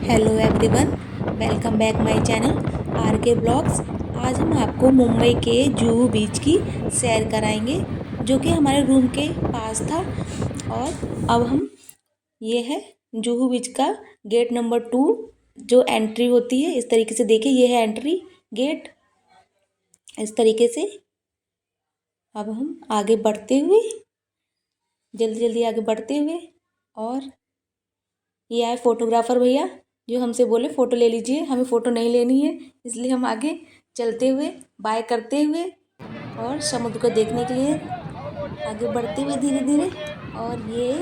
Hello everyone, welcome back my channel are के blogs. आज हम आपको मुंबई के जुहू बीच की सैर कराएंगे, जो कि हमारे रूम के पास था। और अब हम ये है जुहू बीच का गेट नंबर 2, जो एंट्री होती है। इस तरीके से देखिए, ये है एंट्री गेट। इस तरीके से अब हम आगे बढ़ते हुए, जल्दी जल्दी आगे बढ़ते हुए, और ये आए फोटोग्राफर भैया, जो हमसे बोले फ़ोटो ले लीजिए। हमें फ़ोटो नहीं लेनी है, इसलिए हम आगे चलते हुए, बाय करते हुए और समुद्र को देखने के लिए आगे बढ़ते हुए धीरे धीरे। और ये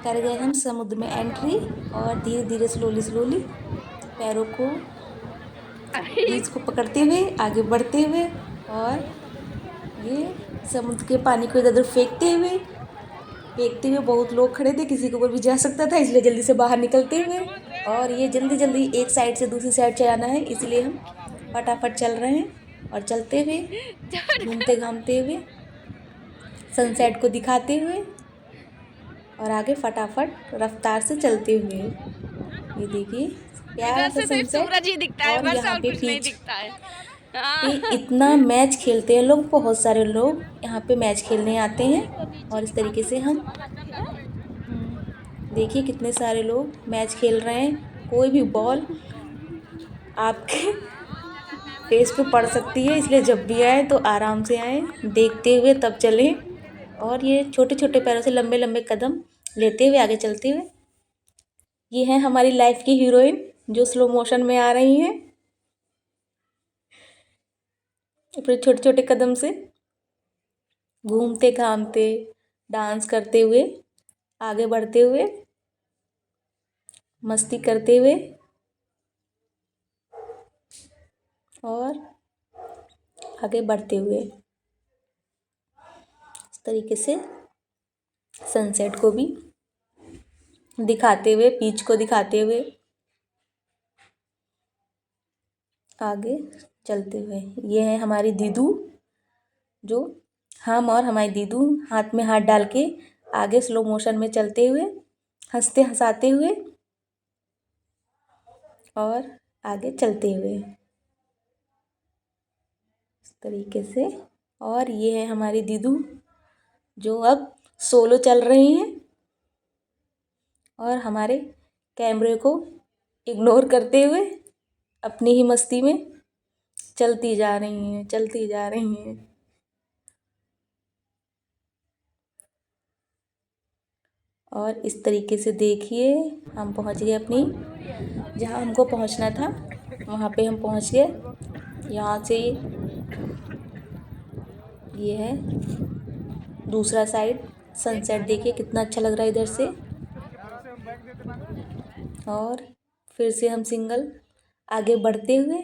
कर गए हम समुद्र में एंट्री, और धीरे धीरे स्लोली स्लोली पैरों को, बीच को पकड़ते हुए आगे बढ़ते हुए, और ये समुद्र के पानी को इधर उधर फेंकते हुए बहुत लोग खड़े थे, किसी के ऊपर भी जा सकता था, इसलिए जल्दी से बाहर निकलते हुए। और ये जल्दी जल्दी एक साइड से दूसरी साइड चलाना है, इसलिए हम फटाफट चल रहे हैं। और चलते हुए, घूमते घामते हुए, सनसेट को दिखाते हुए, और आगे फटाफट रफ्तार से चलते हुए। ये देखिए प्यारा सा सनसेट। सूरज ही दिखता है, और बस यहाँ और पे कुछ नहीं पीछे दिखता है। पे इतना मैच खेलते हैं लोग, बहुत सारे लोग यहाँ पे मैच खेलने आते हैं। और इस तरीके से हम देखिए कितने सारे लोग मैच खेल रहे हैं। कोई भी बॉल आपके फेस पे पड़ सकती है, इसलिए जब भी आए तो आराम से आए, देखते हुए तब चलें। और ये छोटे छोटे पैरों से लंबे लंबे कदम लेते हुए आगे चलते हुए। ये है हमारी लाइफ की हीरोइन, जो स्लो मोशन में आ रही हैं, फिर छोटे छोटे कदम से घूमते घामते, डांस करते हुए, आगे बढ़ते हुए, मस्ती करते हुए, और आगे बढ़ते हुए। इस तरीके से सनसेट को भी दिखाते हुए, बीच को दिखाते हुए आगे चलते हुए। ये है हमारी दीदू, जो हम और हमारी दीदू हाथ में हाथ डाल के आगे स्लो मोशन में चलते हुए, हंसते हंसाते हुए, और आगे चलते हुए इस तरीके से। और ये है हमारी दीदू, जो अब सोलो चल रही हैं, और हमारे कैमरे को इग्नोर करते हुए अपनी ही मस्ती में चलती जा रही हैं, चलती जा रही हैं। और इस तरीके से देखिए, हम पहुंच गए अपनी, जहां हमको पहुंचना था वहां पे हम पहुंच गए। यहाँ से ये है दूसरा साइड, सनसेट देखिए कितना अच्छा लग रहा है इधर से। और फिर से हम सिंगल आगे बढ़ते हुए,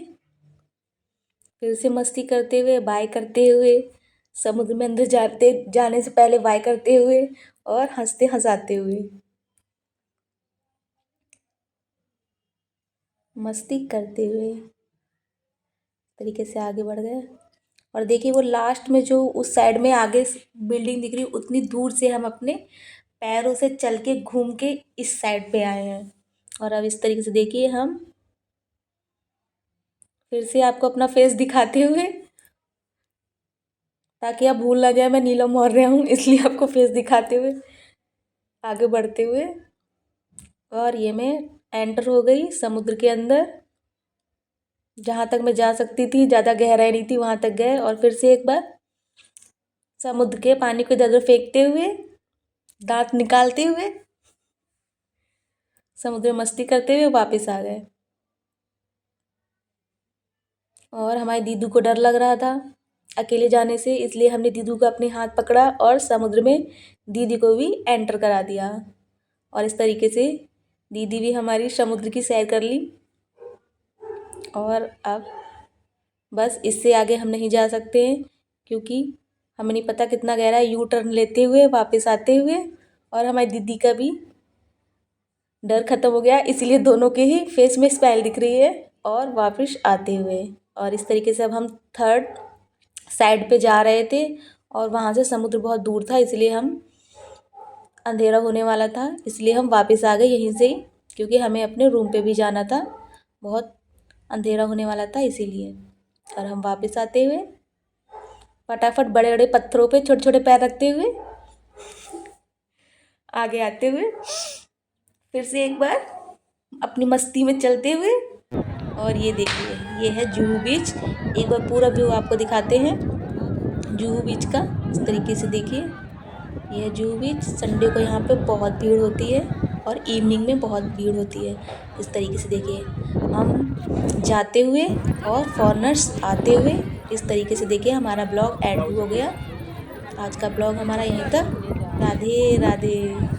फिर से मस्ती करते हुए, बाय करते हुए, समुद्र में अंदर जाने से पहले बाय करते हुए, और हंसते हंसाते हुए, मस्ती करते हुए तरीके से आगे बढ़ गए। और देखिए वो लास्ट में जो उस साइड में आगे बिल्डिंग दिख रही है, उतनी दूर से हम अपने पैरों से चल के घूम के इस साइड पे आए हैं। और अब इस तरीके से देखिए, हम फिर से आपको अपना फेस दिखाते हुए, ताकि आप भूल ना जाए मैं नीलम मौर्य हूँ, इसलिए आपको फेस दिखाते हुए आगे बढ़ते हुए। और ये मैं एंटर हो गई समुद्र के अंदर, जहाँ तक मैं जा सकती थी, ज़्यादा गहराई नहीं थी, वहाँ तक गए। और फिर से एक बार समुद्र के पानी को इधर उधर फेंकते हुए, दांत निकालते हुए, समुद्र में मस्ती करते हुए वापस आ गए। और हमारी दीदू को डर लग रहा था अकेले जाने से, इसलिए हमने दीदू का अपने हाथ पकड़ा और समुद्र में दीदी को भी एंटर करा दिया। और इस तरीके से दीदी भी हमारी समुद्र की सैर कर ली। और अब बस इससे आगे हम नहीं जा सकते हैं, क्योंकि हमें नहीं पता कितना गहरा है। यू टर्न लेते हुए वापस आते हुए, और हमारी दीदी का भी डर ख़त्म हो गया, इसलिए दोनों के ही फेस में स्माइल दिख रही है, और वापस आते हुए। और इस तरीके से अब हम थर्ड साइड पे जा रहे थे, और वहाँ से समुद्र बहुत दूर था, इसलिए हम अंधेरा होने वाला था, इसलिए हम वापस आ गए यहीं से ही क्योंकि हमें अपने रूम पे भी जाना था, बहुत अंधेरा होने वाला था इसीलिए। और हम वापस आते हुए फटाफट बड़े बड़े पत्थरों पे छोटे छोटे पैर रखते हुए आगे आते हुए फिर से एक बार अपनी मस्ती में चलते हुए। और ये देखिए, ये है जुहू बीच। एक बार पूरा व्यू आपको दिखाते हैं जुहू बीच का। इस तरीके से देखिए, ये है जुहू बीच। संडे को यहाँ पे बहुत भीड़ होती है और इवनिंग में बहुत भीड़ होती है। इस तरीके से देखिए, हम जाते हुए और फॉरेनर्स आते हुए, इस तरीके से देखिए हमारा ब्लॉग एंड हो गया। आज का ब्लॉग हमारा यहीं तक। राधे राधे।